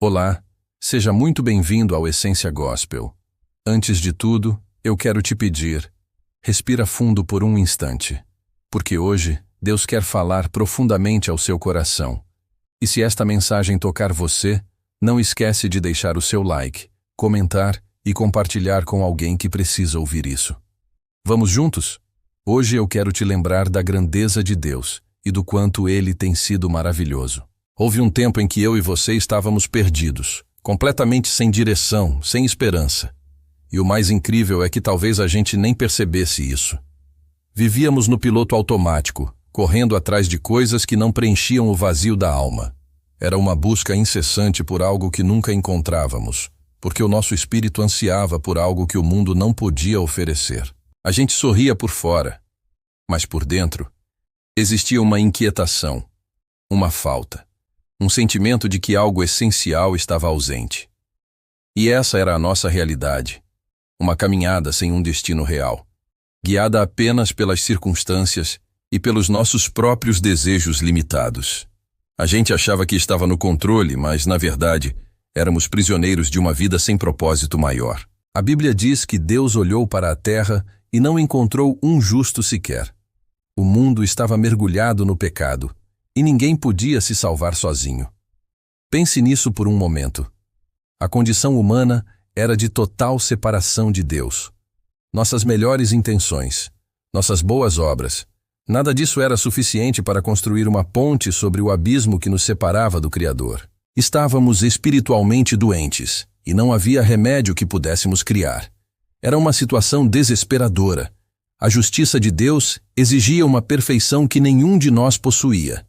Olá, seja muito bem-vindo ao Essência Gospel. Antes de tudo, eu quero te pedir, respira fundo por um instante, porque hoje Deus quer falar profundamente ao seu coração. E se esta mensagem tocar você, não esquece de deixar o seu like, comentar e compartilhar com alguém que precisa ouvir isso. Vamos juntos? Hoje eu quero te lembrar da grandeza de Deus e do quanto Ele tem sido maravilhoso. Houve um tempo em que eu e você estávamos perdidos, completamente sem direção, sem esperança. E o mais incrível é que talvez a gente nem percebesse isso. Vivíamos no piloto automático, correndo atrás de coisas que não preenchiam o vazio da alma. Era uma busca incessante por algo que nunca encontrávamos, porque o nosso espírito ansiava por algo que o mundo não podia oferecer. A gente sorria por fora, mas por dentro existia uma inquietação, uma falta. Um sentimento de que algo essencial estava ausente. E essa era a nossa realidade. Uma caminhada sem um destino real, guiada apenas pelas circunstâncias e pelos nossos próprios desejos limitados. A gente achava que estava no controle, mas, na verdade, éramos prisioneiros de uma vida sem propósito maior. A Bíblia diz que Deus olhou para a terra e não encontrou um justo sequer. O mundo estava mergulhado no pecado. E ninguém podia se salvar sozinho. Pense nisso por um momento. A condição humana era de total separação de Deus. Nossas melhores intenções, nossas boas obras, nada disso era suficiente para construir uma ponte sobre o abismo que nos separava do Criador. Estávamos espiritualmente doentes, e não havia remédio que pudéssemos criar. Era uma situação desesperadora. A justiça de Deus exigia uma perfeição que nenhum de nós possuía.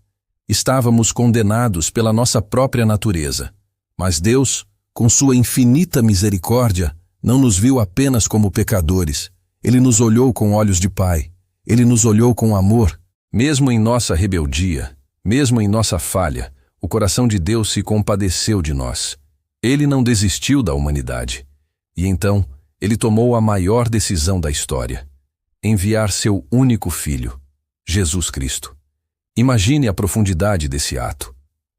Estávamos condenados pela nossa própria natureza. Mas Deus, com sua infinita misericórdia, não nos viu apenas como pecadores. Ele nos olhou com olhos de Pai. Ele nos olhou com amor. Mesmo em nossa rebeldia, mesmo em nossa falha, o coração de Deus se compadeceu de nós. Ele não desistiu da humanidade. E então, Ele tomou a maior decisão da história: enviar seu único Filho, Jesus Cristo. Imagine a profundidade desse ato.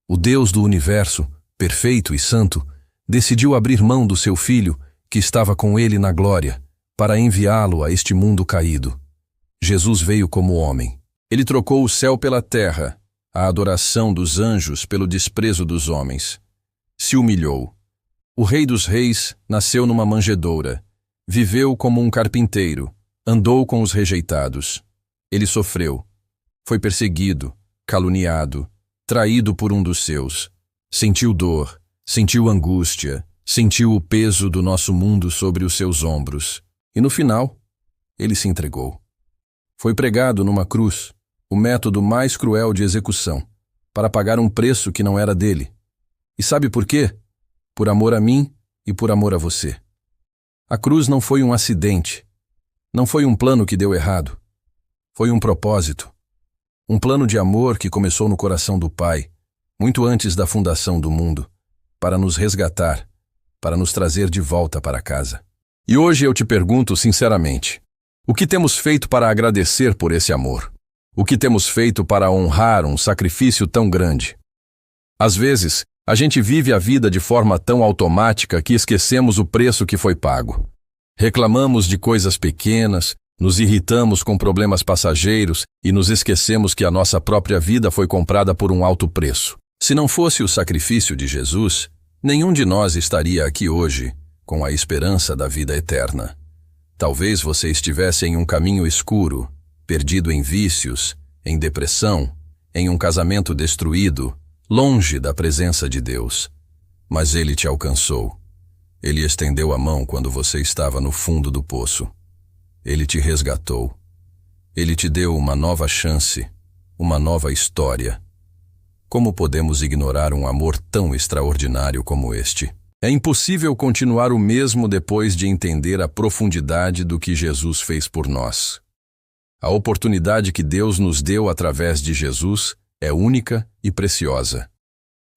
O Deus do universo, perfeito e santo, decidiu abrir mão do seu Filho, que estava com ele na glória, para enviá-lo a este mundo caído. Jesus veio como homem. Ele trocou o céu pela terra, a adoração dos anjos pelo desprezo dos homens. Se humilhou. O Rei dos Reis nasceu numa manjedoura. Viveu como um carpinteiro. Andou com os rejeitados. Ele sofreu. Foi perseguido, caluniado, traído por um dos seus. Sentiu dor, sentiu angústia, sentiu o peso do nosso mundo sobre os seus ombros. E no final, ele se entregou. Foi pregado numa cruz, o método mais cruel de execução, para pagar um preço que não era dele. E sabe por quê? Por amor a mim e por amor a você. A cruz não foi um acidente. Não foi um plano que deu errado. Foi um propósito. Um plano de amor que começou no coração do Pai, muito antes da fundação do mundo, para nos resgatar, para nos trazer de volta para casa. E hoje eu te pergunto sinceramente, o que temos feito para agradecer por esse amor? O que temos feito para honrar um sacrifício tão grande? Às vezes, a gente vive a vida de forma tão automática que esquecemos o preço que foi pago. Reclamamos de coisas pequenas, nos irritamos com problemas passageiros e nos esquecemos que a nossa própria vida foi comprada por um alto preço. Se não fosse o sacrifício de Jesus, nenhum de nós estaria aqui hoje com a esperança da vida eterna. Talvez você estivesse em um caminho escuro, perdido em vícios, em depressão, em um casamento destruído, longe da presença de Deus. Mas Ele te alcançou. Ele estendeu a mão quando você estava no fundo do poço. Ele te resgatou. Ele te deu uma nova chance, uma nova história. Como podemos ignorar um amor tão extraordinário como este? É impossível continuar o mesmo depois de entender a profundidade do que Jesus fez por nós. A oportunidade que Deus nos deu através de Jesus é única e preciosa.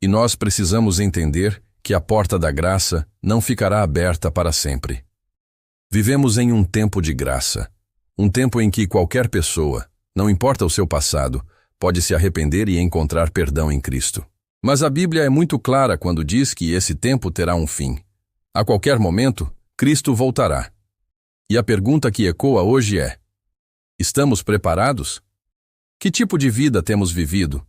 E nós precisamos entender que a porta da graça não ficará aberta para sempre. Vivemos em um tempo de graça, um tempo em que qualquer pessoa, não importa o seu passado, pode se arrepender e encontrar perdão em Cristo. Mas a Bíblia é muito clara quando diz que esse tempo terá um fim. A qualquer momento, Cristo voltará. E a pergunta que ecoa hoje é: estamos preparados? Que tipo de vida temos vivido?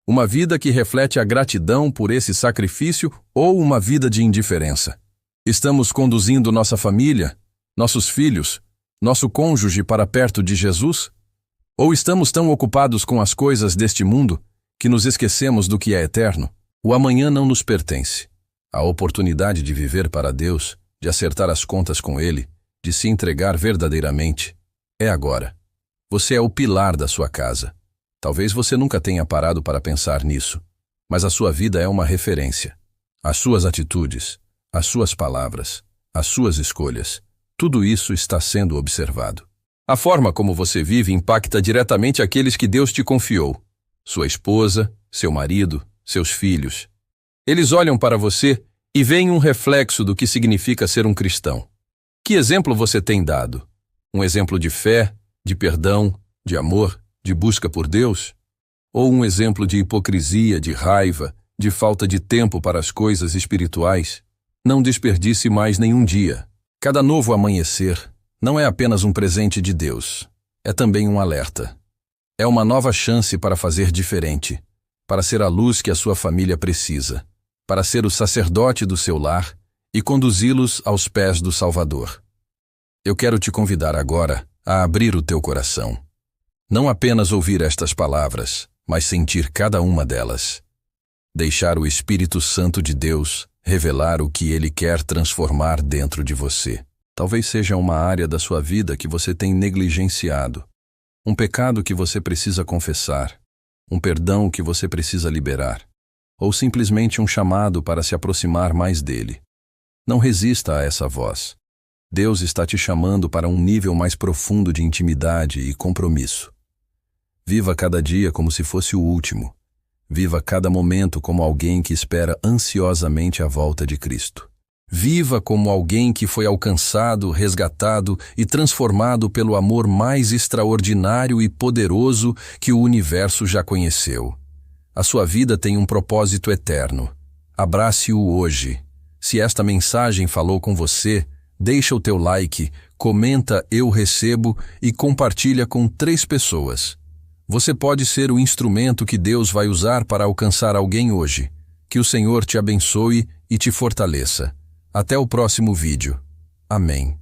Uma vida que reflete a gratidão por esse sacrifício ou uma vida de indiferença? Estamos conduzindo nossa família, nossos filhos, nosso cônjuge para perto de Jesus? Ou estamos tão ocupados com as coisas deste mundo que nos esquecemos do que é eterno? O amanhã não nos pertence. A oportunidade de viver para Deus, de acertar as contas com Ele, de se entregar verdadeiramente, é agora. Você é o pilar da sua casa. Talvez você nunca tenha parado para pensar nisso, mas a sua vida é uma referência. As suas atitudes, as suas palavras, as suas escolhas, tudo isso está sendo observado. A forma como você vive impacta diretamente aqueles que Deus te confiou. Sua esposa, seu marido, seus filhos. Eles olham para você e veem um reflexo do que significa ser um cristão. Que exemplo você tem dado? Um exemplo de fé, de perdão, de amor, de busca por Deus? Ou um exemplo de hipocrisia, de raiva, de falta de tempo para as coisas espirituais? Não desperdice mais nenhum dia. Cada novo amanhecer não é apenas um presente de Deus, é também um alerta. É uma nova chance para fazer diferente, para ser a luz que a sua família precisa, para ser o sacerdote do seu lar e conduzi-los aos pés do Salvador. Eu quero te convidar agora a abrir o teu coração. Não apenas ouvir estas palavras, mas sentir cada uma delas. Deixar o Espírito Santo de Deus revelar o que Ele quer transformar dentro de você. Talvez seja uma área da sua vida que você tem negligenciado, um pecado que você precisa confessar, um perdão que você precisa liberar, ou simplesmente um chamado para se aproximar mais dele. Não resista a essa voz. Deus está te chamando para um nível mais profundo de intimidade e compromisso. Viva cada dia como se fosse o último. Viva cada momento como alguém que espera ansiosamente a volta de Cristo. Viva como alguém que foi alcançado, resgatado e transformado pelo amor mais extraordinário e poderoso que o universo já conheceu. A sua vida tem um propósito eterno. Abrace-o hoje. Se esta mensagem falou com você, deixa o teu like, comenta "Eu recebo" e compartilha com 3 pessoas. Você pode ser o instrumento que Deus vai usar para alcançar alguém hoje. Que o Senhor te abençoe e te fortaleça. Até o próximo vídeo. Amém.